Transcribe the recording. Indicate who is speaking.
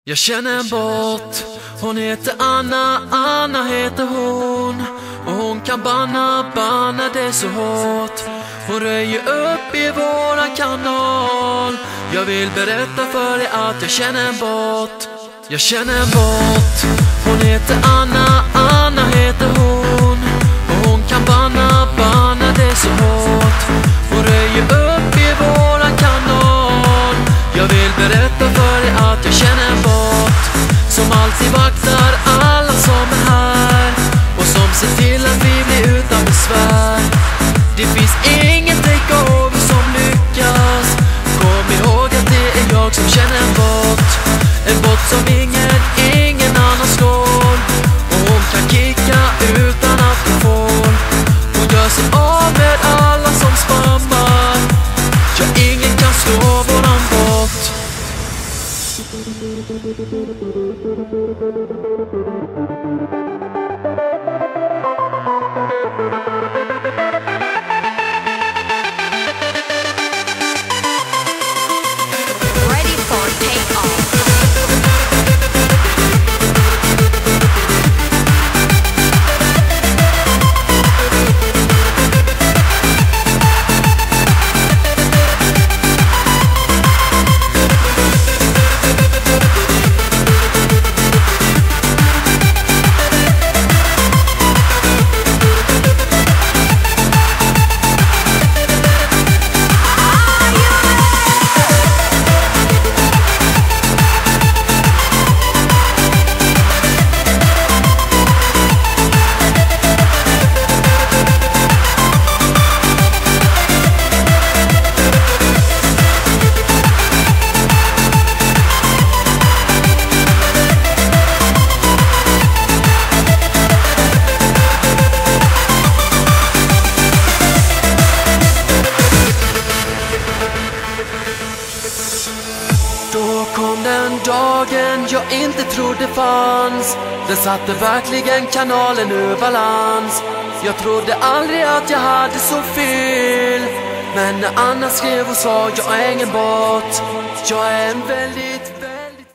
Speaker 1: Jag känner en båt, hon heter Anna, Anna heter hon. Och hon kan banna det så hårt. Hon röjer upp i våran kanal. Jag vill berätta för dig att jag känner en båt. Jag känner en båt, hon heter Anna, Anna heter hon. Och hon kan banna det så hårt. Hon röjer upp i våran kanal. Jag vill berätta för dig att jag känner en båt som alltid vaktar alla som är här och som ser till att vi blir utan besvär. Det finns ingen takeover som lyckas. Kom ihåg att det är jag som känner en båt. En båt som ingen annan slår. Och hon kan kicka utan att hon får. Hon gör sig av med alla som spammar. Ja, ingen kan slå våran båt.
Speaker 2: Ready for takeoff.
Speaker 1: Då kom den dagen jag inte trodde fanns. Den satte verkligen kanalen ur balans. Jag trodde aldrig att jag hade så fel. Men när Anna skrev och sa jag är ingen båt, jag är en väldigt